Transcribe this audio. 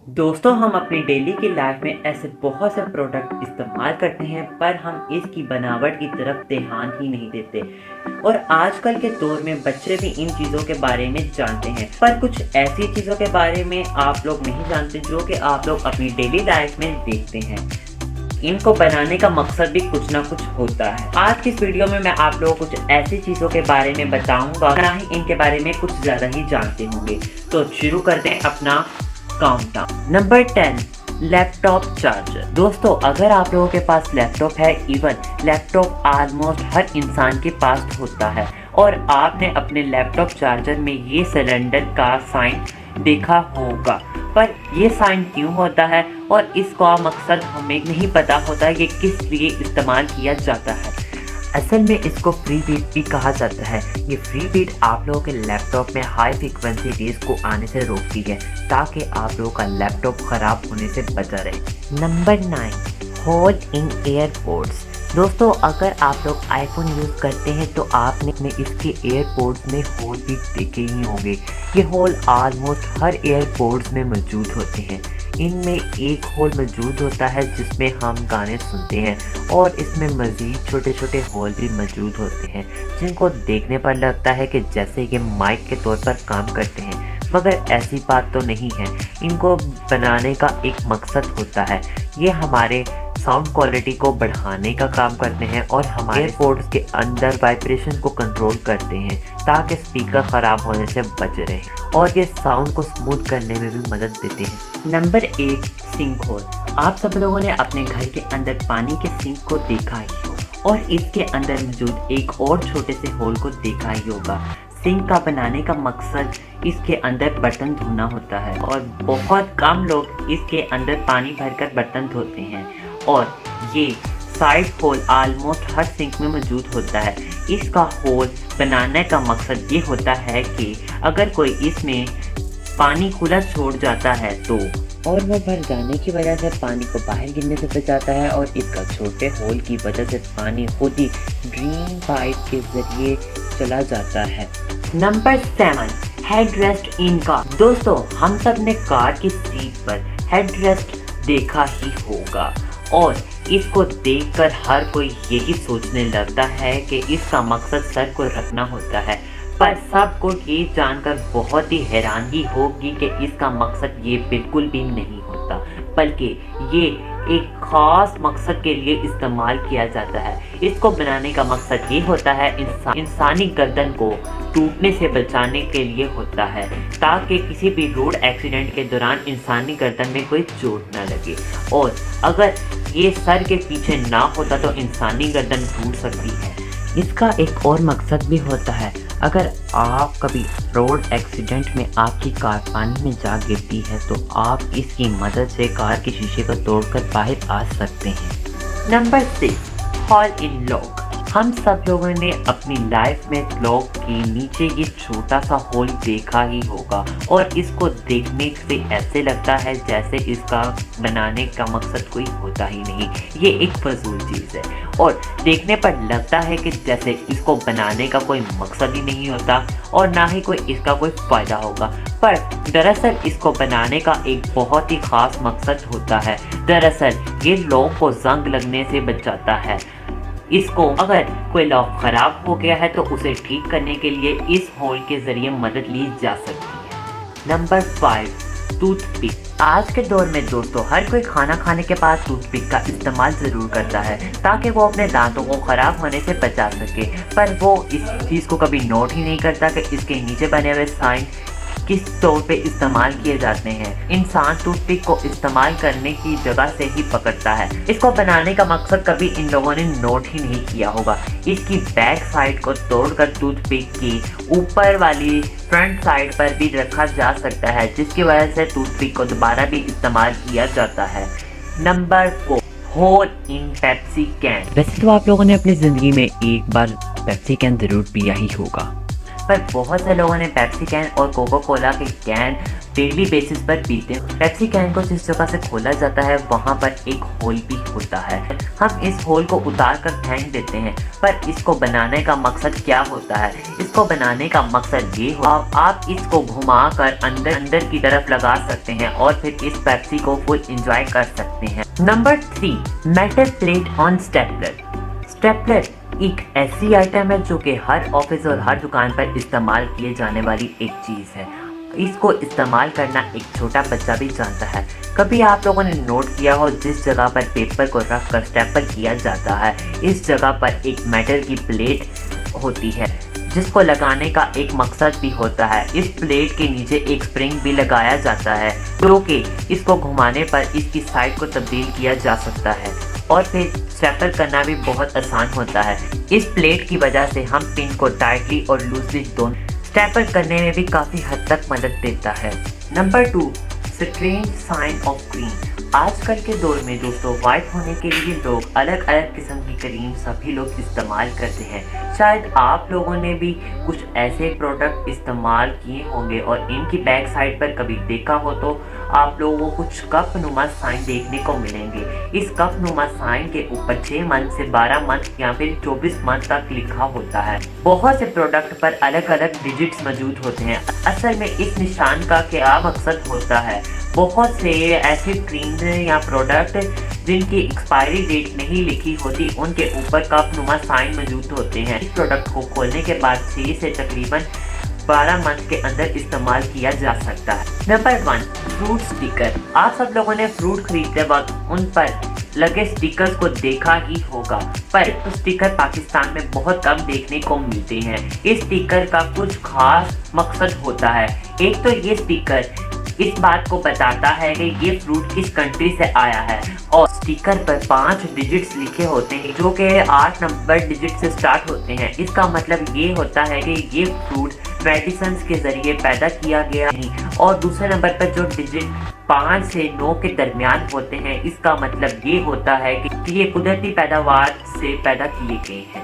दोस्तों, हम अपनी डेली की लाइफ में ऐसे बहुत से प्रोडक्ट इस्तेमाल करते हैं, पर हम इसकी बनावट की तरफ ध्यान ही नहीं देते। और आजकल के दौर में बच्चे भी इन चीज़ों के बारे में जानते हैं, पर कुछ ऐसी चीज़ों के बारे में आप लोग नहीं जानते जो कि आप लोग अपनी डेली लाइफ में देखते हैं। इनको बनाने का मकसद भी कुछ ना कुछ होता है। आज की इस वीडियो में मैं आप लोगों को कुछ ऐसी चीज़ों के बारे में बताऊंगा, ना ही इनके बारे में कुछ ज़्यादा ही जानते होंगे। तो शुरू करते हैं अपना काउंटडाउन। Number 10, laptop charger. दोस्तों, अगर आप लोगों के पास लैपटॉप है, इवन लैपटॉप ऑलमोस्ट हर इंसान के पास होता है, और आपने अपने लैपटॉप चार्जर में ये सिलेंडर का साइन देखा होगा, पर ये साइन क्यों होता है और इसका मकसद हमें नहीं पता होता है कि किस लिए इस्तेमाल किया जाता है। असल में इसको फ्री बीट भी कहा जाता है। ये फ्री बीट आप लोगों के लैपटॉप में हाई फ्रीक्वेंसी रेज को आने से रोकती है, ताकि आप लोगों का लैपटॉप ख़राब होने से बचा रहे। नंबर 9, होल इन एयरपोर्ट्स। दोस्तों, अगर आप लोग आईफोन यूज़ करते हैं तो आपने इसके एयरपोर्ट्स में होल भी देखे ही होंगे। ये होल ऑलमोस्ट हर एयरपोर्ट्स में मौजूद होते हैं। इनमें एक होल मौजूद होता है जिसमें हम गाने सुनते हैं, और इसमें मज़ीद छोटे छोटे होल भी मौजूद होते हैं, जिनको देखने पर लगता है कि जैसे ये माइक के तौर पर काम करते हैं, मगर ऐसी बात तो नहीं है। इनको बनाने का एक मकसद होता है। ये हमारे साउंड क्वालिटी को बढ़ाने का काम करते हैं और हमारे एयरपोर्ट्स के अंदर वाइब्रेशन को कंट्रोल करते हैं, ताकि स्पीकर ख़राब होने से बच रहे, और ये साउंड को स्मूथ करने में भी मदद देते हैं। Number 8, sinkhole. आप सब लोगों ने अपने घर के अंदर पानी के सिंक को देखा ही हो, और इसके अंदर मौजूद एक और छोटे से होल को देखा ही होगा। सिंक का बनाने का मकसद इसके अंदर बर्तन धोना होता है, और बहुत कम लोग इसके अंदर पानी भरकर बर्तन धोते हैं, और ये साइड होल ऑलमोस्ट हर सिंक में मौजूद होता है। इसका होल बनाने का मकसद ये होता है कि अगर कोई इसमें पानी खुला छोड़ जाता है तो, और वो भर जाने की वजह से पानी को बाहर गिरने से बचाता है, और इसका छोटे होल की वजह से पानी खुद ही ड्रेन पाइप के जरिए चला जाता है। Number 7, head rest in car. दोस्तों, हम सब ने कार की सीट पर हेड रेस्ट देखा ही होगा, और इसको देखकर हर कोई यही सोचने लगता है कि इसका मकसद सर को रखना होता है, पर सबको ये जानकर बहुत ही हैरानगी होगी कि इसका मकसद ये बिल्कुल भी नहीं होता, बल्कि ये एक खास मकसद के लिए इस्तेमाल किया जाता है। इसको बनाने का मकसद ये होता है इंसानी गर्दन को टूटने से बचाने के लिए होता है, ताकि किसी भी रोड एक्सीडेंट के दौरान इंसानी गर्दन में कोई चोट ना लगे, और अगर ये सर के पीछे ना होता तो इंसानी गर्दन टूट सकती है। इसका एक और मकसद भी होता है, अगर आप कभी रोड एक्सीडेंट में आपकी कार पानी में जा गिरती है तो आप इसकी मदद से कार के शीशे को तोड़कर बाहर आ सकते हैं। Number 6, hole in lock. हम सब लोगों ने अपनी लाइफ में लॉक के नीचे ये छोटा सा होल देखा ही होगा, और इसको देखने से ऐसे लगता है जैसे इसका बनाने का मकसद कोई होता ही नहीं। ये एक फजूल चीज़ है, और देखने पर लगता है कि जैसे इसको बनाने का कोई मकसद ही नहीं होता, और ना ही कोई इसका कोई फ़ायदा होगा, पर दरअसल इसको बनाने का एक बहुत ही ख़ास मकसद होता है। दरअसल ये लॉक को जंग लगने से बचाता है। इसको अगर कोई लॉक ख़राब हो गया है तो उसे ठीक करने के लिए इस होल के ज़रिए मदद ली जा सकती है। Number 5, toothpick. आज के दौर में दोस्तों, हर कोई खाना खाने के बाद टूथपिक का इस्तेमाल ज़रूर करता है, ताकि वो अपने दांतों को ख़राब होने से बचा सके, पर वो इस चीज़ को कभी नोट ही नहीं करता कि इसके नीचे बने हुए साइन किस तौर पे इस्तेमाल किए जाते हैं। इंसान टूथपिक को इस्तेमाल करने की जगह से ही पकड़ता है। इसको बनाने का मकसद कभी इन लोगों ने नोट ही नहीं किया होगा। इसकी बैक साइड को तोड़कर टूथपिक की ऊपर वाली फ्रंट साइड पर भी रखा जा सकता है, जिसकी वजह से टूथपिक को दोबारा भी इस्तेमाल किया जाता है। Number 4, hole in Pepsi can. वैसे तो आप लोगों ने अपनी ज़िंदगी में एक बार पेप्सी कैन ज़रूर पिया ही होगा, पर बहुत से लोगों ने पेप्सी कैन और कोका कोला के कैन डेली बेसिस पर पीते हैं। पेप्सी कैन को जिस जगह से खोला जाता है वहाँ पर एक होल भी होता है। हम इस होल को उतार कर फेंक देते हैं, पर इसको बनाने का मकसद क्या होता है? इसको बनाने का मकसद ये हो आप इसको घुमा कर अंदर की तरफ लगा सकते हैं और फिर इस पेप्सी को फुल एंजॉय कर सकते हैं। Number 3, metal plate on stapler. Stapler एक ऐसी आइटम है जो कि हर ऑफिस और हर दुकान पर इस्तेमाल किए जाने वाली एक चीज़ है। इसको इस्तेमाल करना एक छोटा बच्चा भी जानता है। कभी आप लोगों ने नोट किया हो जिस जगह पर पेपर को रख कर स्टेपल किया जाता है, इस जगह पर एक मेटल की प्लेट होती है जिसको लगाने का एक मकसद भी होता है। इस प्लेट के नीचे एक स्प्रिंग भी लगाया जाता है जो कि इसको घुमाने पर इसकी साइड को तब्दील किया जा सकता है और फिर स्टेपल करना भी बहुत आसान होता है। इस प्लेट की वजह से हम पिन को टाइटली और लूजली दोनों स्टेपल करने में भी काफ़ी हद तक मदद देता है। Number 2, strange sign of cream. आजकल के दौर में दोस्तों वाइट होने के लिए लोग अलग अलग किस्म की क्रीम सभी लोग इस्तेमाल करते हैं। शायद आप लोगों ने भी कुछ ऐसे प्रोडक्ट इस्तेमाल किए होंगे और इनकी बैक साइड पर कभी देखा हो तो आप लोगों को कुछ कप नुमा साइन देखने को मिलेंगे। इस कप नुमा साइन के ऊपर 6 मंथ से 12 मंथ या फिर 24 मंथ तक लिखा होता है। बहुत से प्रोडक्ट पर अलग अलग डिजिट्स मौजूद होते हैं। असल में इस निशान का क्या मकसद होता है? बहुत से ऐसे क्रीम या प्रोडक्ट जिनकी एक्सपायरी डेट नहीं लिखी होती उनके ऊपर कप नुमा साइन मौजूद होते हैं। इस प्रोडक्ट को खोलने के बाद 6 से तकरीबन 12 मंथ के अंदर इस्तेमाल किया जा सकता है। Number 1, fruit sticker. आप सब लोगों ने फ्रूट खरीदते वक्त उन पर लगे स्टिकर्स को देखा ही होगा, पर तो स्टिकर पाकिस्तान में बहुत कम देखने को मिलते हैं। इस स्टिकर का कुछ खास मकसद होता है। एक तो ये स्टिकर इस बात को बताता है कि ये फ्रूट किस कंट्री से आया है और स्टिकर पर 5 डिजिट्स लिखे होते हैं जो कि 8 नंबर डिजिट से स्टार्ट होते हैं। इसका मतलब ये होता है कि ये फ्रूट मेडिसिन के जरिए पैदा किया गया है। और दूसरे नंबर पर जो डिजिट 5 से 9 के दरमियान होते हैं, इसका मतलब ये होता है कि ये कुदरती पैदावार से पैदा किए गए हैं।